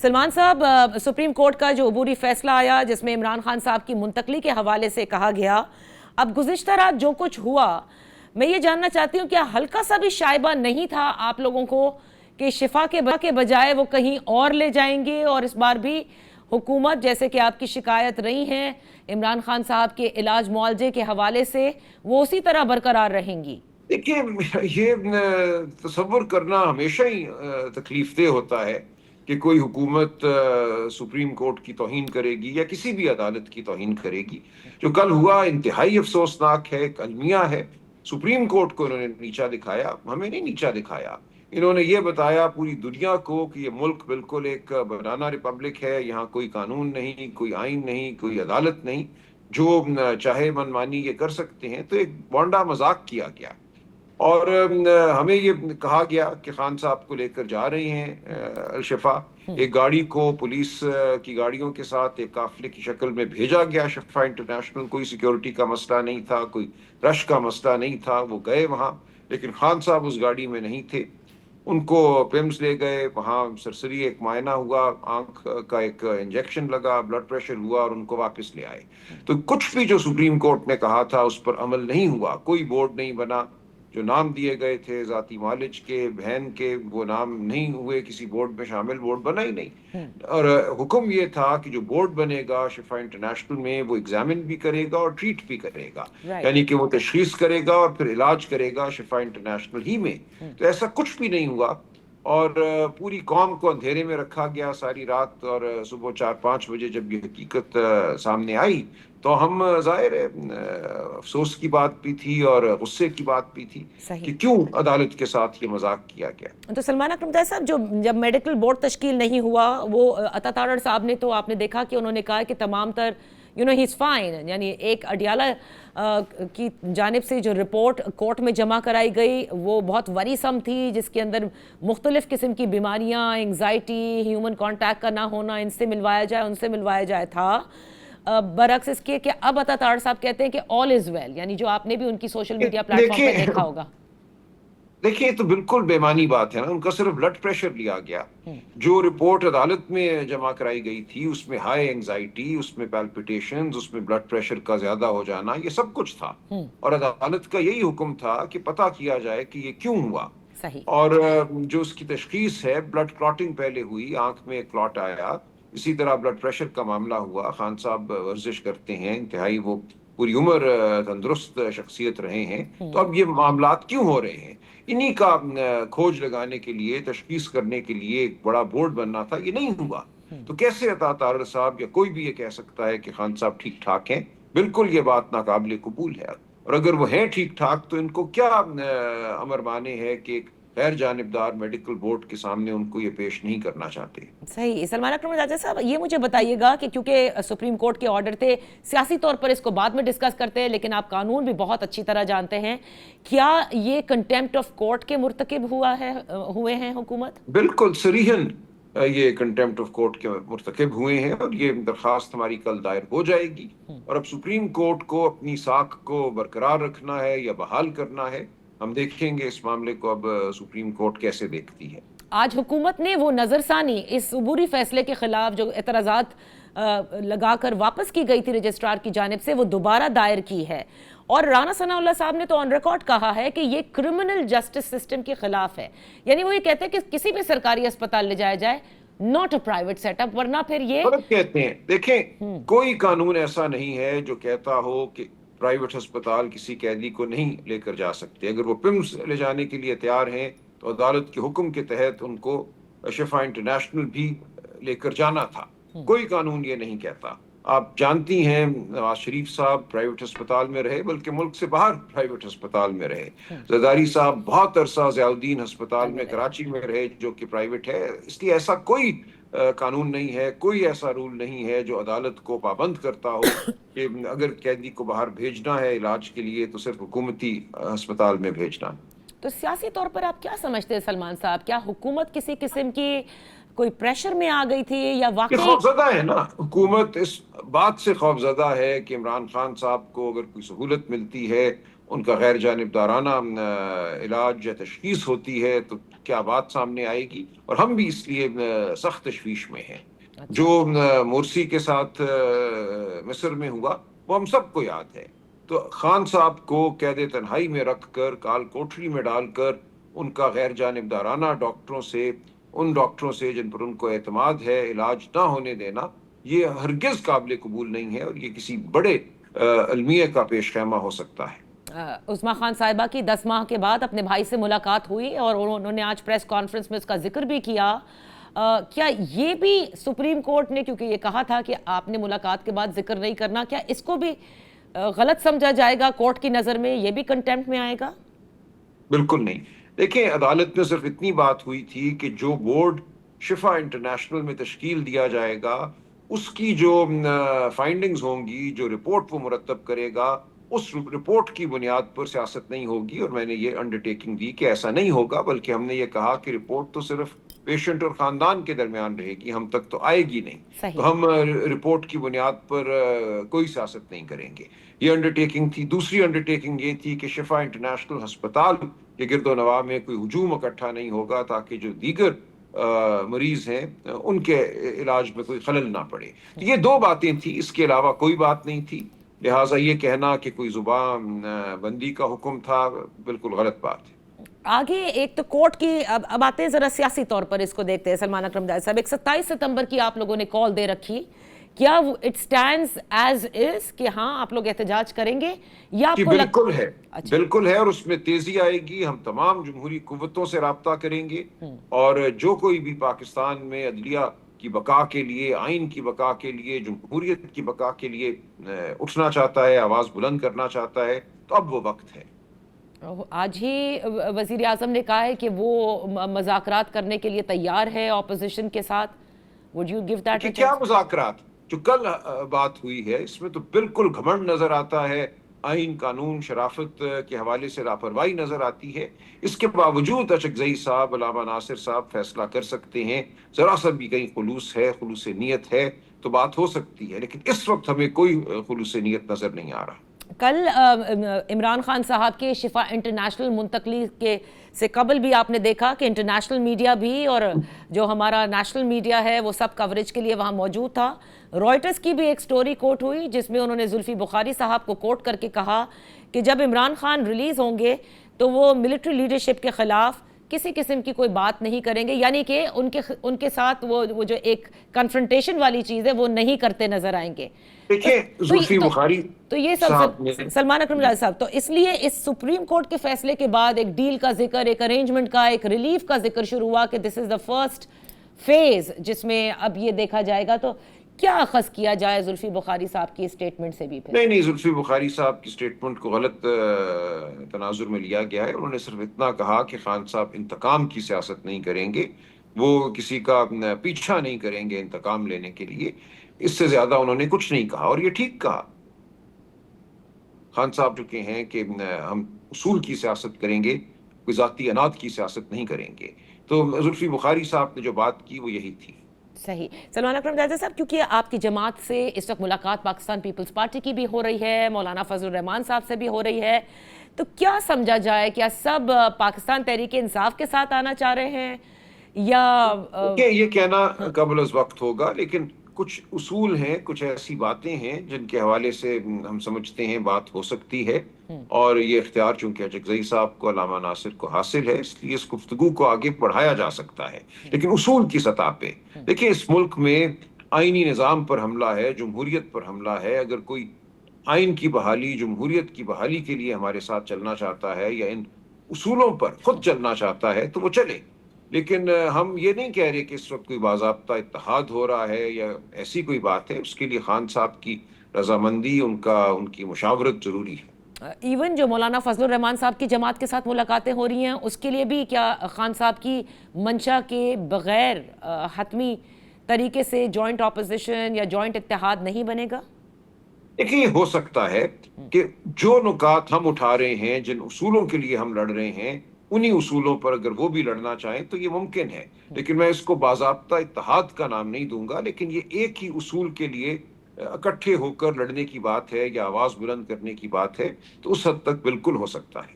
سلمان صاحب، supreme court کا جو عبوری فیصلہ آیا جس میں عمران خان صاحب کی منتقلی کے حوالے سے کہا گیا، اب گزشتہ رات جو کچھ ہوا، میں یہ جاننا چاہتی ہوں کیا ہلکا سا بھی شائبہ نہیں تھا آپ لوگوں کو کہ شفا کے بجائے وہ کہیں اور لے جائیں گے، اور اس بار بھی حکومت جیسے کہ آپ کی شکایت رہی ہیں عمران خان صاحب کے علاج معالجے کے حوالے سے، وہ اسی طرح برقرار رہیں گی؟ دیکھیے، یہ تصور کرنا ہمیشہ ہی تکلیف دہ ہوتا ہے کہ کوئی حکومت سپریم کورٹ کی توہین کرے گی یا کسی بھی عدالت کی توہین کرے گی۔ جو کل ہوا انتہائی افسوسناک ہے، المیہ ہے۔ سپریم کورٹ کو انہوں نے نیچا دکھایا، ہمیں نہیں نیچا دکھایا۔ انہوں نے یہ بتایا پوری دنیا کو کہ یہ ملک بالکل ایک بنانا ریپبلک ہے، یہاں کوئی قانون نہیں، کوئی آئین نہیں، کوئی عدالت نہیں، جو چاہے من مانی یہ کر سکتے ہیں۔ تو ایک بونڈا مذاق کیا گیا، اور ہمیں یہ کہا گیا کہ خان صاحب کو لے کر جا رہے ہیں الشفا۔ ایک گاڑی کو پولیس کی گاڑیوں کے ساتھ ایک قافلے کی شکل میں بھیجا گیا شفا انٹرنیشنل۔ کوئی سیکیورٹی کا مسئلہ نہیں تھا، کوئی رش کا مسئلہ نہیں تھا، وہ گئے وہاں، لیکن خان صاحب اس گاڑی میں نہیں تھے۔ ان کو پیمز لے گئے، وہاں سرسری ایک معائنہ ہوا، آنکھ کا ایک انجیکشن لگا، بلڈ پریشر ہوا، اور ان کو واپس لے آئے۔ تو کچھ بھی جو سپریم کورٹ نے کہا تھا اس پر عمل نہیں ہوا، کوئی بورڈ نہیں بنا۔ جو نام دیے گئے تھے ذاتی معالج کے، بہن کے، وہ نام نہیں ہوئے کسی بورڈ میں شامل، بورڈ بنا ہی نہیں۔ اور حکم یہ تھا کہ جو بورڈ بنے گا شفا انٹرنیشنل میں، وہ ایگزامن بھی کرے گا اور ٹریٹ بھی کرے گا، یعنی کہ وہ تشخیص کرے گا اور پھر علاج کرے گا شفا انٹرنیشنل ہی میں۔ تو ایسا کچھ بھی نہیں ہوا، اور پوری قوم کو اندھیرے میں رکھا گیا ساری رات، اور صبح 4-5 بجے جب یہ حقیقت سامنے آئی تو ہم ظاہر ہے افسوس کی بات بھی تھی اور غصے کی بات بھی تھی کہ کیوں عدالت کے ساتھ یہ مذاق کیا گیا۔ تو سلمان اکرم صاحب، جب میڈیکل بورڈ تشکیل نہیں ہوا، وہ عطا تارڑ صاحب نے تو آپ نے دیکھا کہ انہوں نے کہا کہ تمام تر ہی از فائن، یعنی ایک اڈیالہ کی جانب سے جو رپورٹ کورٹ میں جمع کرائی گئی وہ بہت وریسم تھی، جس کے اندر مختلف قسم کی بیماریاں، انگزائٹی، ہیومن کانٹیکٹ کا نہ ہونا، ان سے ملوایا جائے ان سے ملوایا جائے تھا، برعکس اس کے کہ اب عطا تارڑ صاحب کہتے ہیں کہ آل از ویل، یعنی جو آپ نے بھی ان کی سوشل میڈیا پلیٹ فارم پہ دیکھا ہوگا۔ دیکھیں، تو بالکل بے معنی بات ہے نا، ان کا صرف بلڈ پریشر لیا گیا۔ جو رپورٹ عدالت میں جمع کرائی گئی تھی اس میں ہائی انگزائٹی، اس میں پیلپیٹیشنز، اس میں بلڈ پریشر کا زیادہ ہو جانا، یہ سب کچھ تھا، اور عدالت کا یہی حکم تھا کہ پتہ کیا جائے کہ یہ کیوں ہوا۔ اور جو اس کی تشخیص ہے، بلڈ کلاٹنگ پہلے ہوئی، آنکھ میں کلاٹ آیا، اسی طرح بلڈ پریشر کا معاملہ ہوا۔ خان صاحب ورزش کرتے ہیں، انتہائی وہ پوری عمر تندرست شخصیت رہے ہیں، تو اب یہ معاملات کیوں ہو رہے ہیں؟ انہی کا کھوج لگانے کے لیے، تشخیص کرنے کے لیے ایک بڑا بورڈ بننا تھا، یہ نہیں ہوا۔ تو کیسے عطا تارڑ صاحب یا کوئی بھی یہ کہہ سکتا ہے کہ خان صاحب ٹھیک ٹھاک ہیں؟ بالکل یہ بات ناقابل قبول ہے، اور اگر وہ ہیں ٹھیک ٹھاک تو ان کو کیا امر مانے ہے کہ ایک غیر جانبدار میڈیکل بورڈ کے سامنے ان کو یہ پیش نہیں کرنا چاہتے۔ صحیح۔ سلمان اکرم راجہ صاحب، یہ مجھے بتائیے گا کہ کیونکہ سپریم کورٹ کے آرڈر تھے، سیاسی طور پر اس کو بعد میں ڈسکس کرتے ہیں، لیکن آپ قانون بھی بہت اچھی طرح جانتے ہیں، کیا یہ کنٹیمپٹ آف کورٹ کے مرتکب ہوئے ہیں حکومت؟ بالکل صریحاً یہ کنٹیمپٹ آف کورٹ کے مرتکب ہوئے ہیں، اور یہ درخواست ہماری کل دائر ہو جائے گی، اور اب سپریم کورٹ کو اپنی ساکھ کو برقرار رکھنا ہے یا بحال کرنا ہے۔ ہم دیکھیں گے اس معاملے کو اب سپریم کورٹ کیسے دیکھتی ہے۔ آج حکومت نے وہ نظر ثانی اس عبوری فیصلے کے خلاف جو اعتراضات لگا کر واپس کی گئی تھی رجسٹرار کی جانب سے، وہ دوبارہ دائر کی ہے، اور رانا ثناء اللہ صاحب نے تو آن ریکارڈ کہا ہے کہ یہ کرمنل جسٹس سسٹم کے خلاف ہے، یعنی وہ یہ کہتے ہیں کہ کسی بھی سرکاری اسپتال لے جایا جائے، not a private set up, ورنہ پھر یہ غلط کہتے ہیں۔ دیکھیں، کوئی قانون ایسا نہیں ہے جو کہتا ہو کہ پرائیویٹ ہسپتال کسی قیدی کو نہیں لے کر جا سکتے۔ اگر وہ پمز لے جانے کے لیے تیار ہیں تو عدالت کے حکم کے تحت ان کو شفا انٹرنیشنل بھی لے کر جانا تھا۔ کوئی قانون یہ نہیں کہتا۔ آپ جانتی ہیں نواز شریف صاحب پرائیویٹ ہسپتال میں رہے، بلکہ ملک سے باہر پرائیویٹ ہسپتال میں رہے۔ زرداری صاحب بہت عرصہ ضیاء الدین ہسپتال میں کراچی میں رہے، جو کہ پرائیویٹ ہے۔ اس لیے ایسا کوئی قانون نہیں ہے، کوئی ایسا رول نہیں ہے جو عدالت کو پابند کرتا ہو کہ اگر قیدی کو باہر بھیجنا ہے علاج کے لیے تو صرف حکومتی ہسپتال میں بھیجنا۔ تو سیاسی طور پر آپ کیا سمجھتے ہیں سلمان صاحب، کیا حکومت کسی قسم کی کوئی پریشر میں آ گئی تھی یا واقعی خوفزدہ ہے نا؟ حکومت اس بات سے خوفزدہ ہے کہ عمران خان صاحب کو اگر کوئی سہولت ملتی ہے ان کا غیر جانبدارانہ علاج یا تشخیص ہوتی ہے تو کیا بات سامنے آئے گی. اور ہم بھی اس لیے سخت تشویش میں ہیں. جو مرسی کے ساتھ مصر میں ہوا وہ ہم سب کو یاد ہے. تو خان صاحب کو قید تنہائی میں رکھ کر کال کوٹری میں ڈال کر ان کا غیر جانبدارانہ ان ڈاکٹروں سے جن پر ان کو اعتماد ہے علاج نہ ہونے دینا، یہ ہرگز قابل قبول نہیں ہے، اور یہ کسی بڑے المیہ کا پیش خیمہ ہو سکتا ہے. عظمیٰ خان صاحبہ کی 10 ماہ کے بعد اپنے بھائی سے ملاقات ہوئی اور انہوں نے آج پریس کانفرنس میں اس کا ذکر بھی کیا. کیا یہ بھی سپریم کورٹ نے، کیونکہ یہ کہا تھا کہ آپ نے ملاقات کے بعد ذکر نہیں کرنا، کیا اس کو بھی غلط سمجھا جائے گا کورٹ کی نظر میں؟ یہ بھی کنٹیمپٹ میں آئے گا؟ بالکل نہیں. دیکھیں، عدالت میں صرف اتنی بات ہوئی تھی کہ جو بورڈ شفا انٹرنیشنل میں تشکیل دیا جائے گا اس کی جو فائنڈنگز ہوں گی، جو رپورٹ وہ مرتب کرے گا، اس رپورٹ کی بنیاد پر سیاست نہیں ہوگی. اور میں نے یہ انڈرٹیکنگ دی کہ ایسا نہیں ہوگا، بلکہ ہم نے یہ کہا کہ رپورٹ تو صرف پیشنٹ اور خاندان کے درمیان رہے گی، ہم تک تو آئے گی نہیں. تو ہم رپورٹ کی بنیاد پر کوئی سیاست نہیں کریں گے. یہ انڈرٹیکنگ تھی. دوسری انڈرٹیکنگ یہ تھی کہ شفا انٹرنیشنل ہسپتال کے گرد و نواح میں کوئی ہجوم اکٹھا نہیں ہوگا تاکہ جو دیگر مریض ہیں ان کے علاج میں کوئی خلل نہ پڑے. یہ دو باتیں تھیں، اس کے علاوہ کوئی بات نہیں تھی. لہٰذا یہ کہنا کہ کوئی زبان بندی کا حکم تھا، بالکل غلط بات ہے. آگے ایک تو کورٹ کی اب آتے ہیں، ذرا سیاسی طور پر اس کو دیکھتے ہیں. سلمان اکرم جائے صاحب، ایک 27 ستمبر کی آپ لوگوں نے کال دے رکھی، کیا اٹ سٹینڈز ایز از کہ ہاں آپ لوگ احتجاج کریں گے یا آپ کو بالکل ہے؟ بالکل ہے، اور اس میں تیزی آئے گی. ہم تمام جمہوری قوتوں سے رابطہ کریں گے، اور جو کوئی بھی پاکستان میں عدلیہ کی بقا کے لیے، آئین کی بقا کے لیے، جمہوریت کی بقا کے لیے اٹھنا چاہتا ہے، آواز بلند کرنا چاہتا ہے، تو اب وہ وقت ہے. آج ہی وزیر اعظم نے کہا ہے کہ وہ مذاکرات کرنے کے لیے تیار ہے اپوزیشن کے ساتھ. would you give that a کیا chance؟ مذاکرات؟ جو کل بات ہوئی ہے اس میں تو بالکل گھمنڈ نظر آتا ہے، آئین، قانون، شرافت کے حوالے سے لاپرواہی نظر آتی ہے. اس کے باوجود اچکزئی صاحب، علامہ ناصر صاحب فیصلہ کر سکتے ہیں. ذرا سا بھی کہیں خلوص ہے، خلوص نیت ہے تو بات ہو سکتی ہے، لیکن اس وقت ہمیں کوئی خلوص نیت نظر نہیں آ رہا. کل عمران خان صاحب کے شفا انٹرنیشنل منتقلی سے قبل بھی آپ نے دیکھا کہ انٹرنیشنل میڈیا بھی اور جو ہمارا نیشنل میڈیا ہے وہ سب کوریج کے لیے وہاں موجود تھا. رائٹرز کی بھی ایک سٹوری کوٹ ہوئی جس میں انہوں نے زلفی بخاری صاحب کو کوٹ کر کے کہا کہ جب عمران خان ریلیز ہوں گے تو وہ ملٹری لیڈرشپ کے خلاف کسی قسم کی کوئی بات نہیں کریں گے، یعنی کہ ان کے ساتھ وہ جو ایک کنفرنٹیشن والی چیز ہے وہ نہیں کرتے نظر آئیں گے. زلفی بخاری تو یہ سب سلمان اکرم جائے صاحب، تو اس لیے اس سپریم کورٹ کے فیصلے کے بعد ایک ڈیل کا ذکر، ایک ارینجمنٹ کا، ایک ریلیف کا ذکر شروع ہوا کہ دس از دا فرسٹ فیز جس میں اب یہ دیکھا جائے گا. تو کیا اخذ کیا جائے زلفی بخاری صاحب کی اسٹیٹمنٹ سے بھی؟ نہیں، زلفی بخاری صاحب کی اسٹیٹمنٹ کو غلط تناظر میں لیا گیا ہے. انہوں نے صرف اتنا کہا کہ خان صاحب انتقام کی سیاست نہیں کریں گے، وہ کسی کا پیچھا نہیں کریں گے انتقام لینے کے لیے. اس سے زیادہ انہوں نے کچھ نہیں کہا، اور یہ ٹھیک کہا. خان صاحب چکے ہیں کہ ہم اصول کی سیاست کریں گے، کوئی ذاتی اناد کی سیاست نہیں کریں گے. تو زلفی بخاری صاحب نے جو بات کی وہ یہی تھی. صحیح. سلمان اکرم جائزہ صاحب، کیونکہ آپ کی جماعت سے اس وقت ملاقات پاکستان پیپلز پارٹی کی بھی ہو رہی ہے، مولانا فضل الرحمان صاحب سے بھی ہو رہی ہے، تو کیا سمجھا جائے؟ کیا سب پاکستان تحریک انصاف کے ساتھ آنا چاہ رہے ہیں یا یہ کہنا قبل از وقت ہوگا، لیکن کچھ اصول ہیں، کچھ ایسی باتیں ہیں جن کے حوالے سے ہم سمجھتے ہیں بات ہو سکتی ہے. اور یہ اختیار چونکہ اچکزئی صاحب کو، علامہ ناصر کو حاصل ہے، اس لیے اس گفتگو کو آگے بڑھایا جا سکتا ہے. لیکن اصول کی سطح پہ دیکھیں، اس ملک میں آئینی نظام پر حملہ ہے، جمہوریت پر حملہ ہے. اگر کوئی آئین کی بحالی، جمہوریت کی بحالی کے لیے ہمارے ساتھ چلنا چاہتا ہے یا ان اصولوں پر خود چلنا چاہتا ہے تو وہ چلے. لیکن ہم یہ نہیں کہہ رہے کہ اس وقت کوئی باضابطہ اتحاد ہو رہا ہے یا ایسی کوئی بات ہے. اس کے لیے خان صاحب کی رضامندی، ان کی مشاورت ضروری ہے. ایون جو مولانا فضل الرحمان صاحب کی جماعت کے ساتھ ملاقاتیں ہو رہی ہیں اس کے لیے بھی کیا خان صاحب کی منشا کے بغیر حتمی طریقے سے جوائنٹ اپوزیشن یا جوائنٹ اتحاد نہیں بنے گا؟ دیکھیں، یہ ہو سکتا ہے کہ جو نکات ہم اٹھا رہے ہیں، جن اصولوں کے لیے ہم لڑ رہے ہیں، انہی اصولوں پر اگر وہ بھی لڑنا چاہیں تو یہ ممکن ہے. لیکن میں اس کو باضابطہ اتحاد کا نام نہیں دوں گا، لیکن یہ ایک ہی اصول کے لیے اکٹھے ہو کر لڑنے کی بات ہے یا آواز بلند کرنے کی بات ہے تو اس حد تک بالکل ہو سکتا ہے.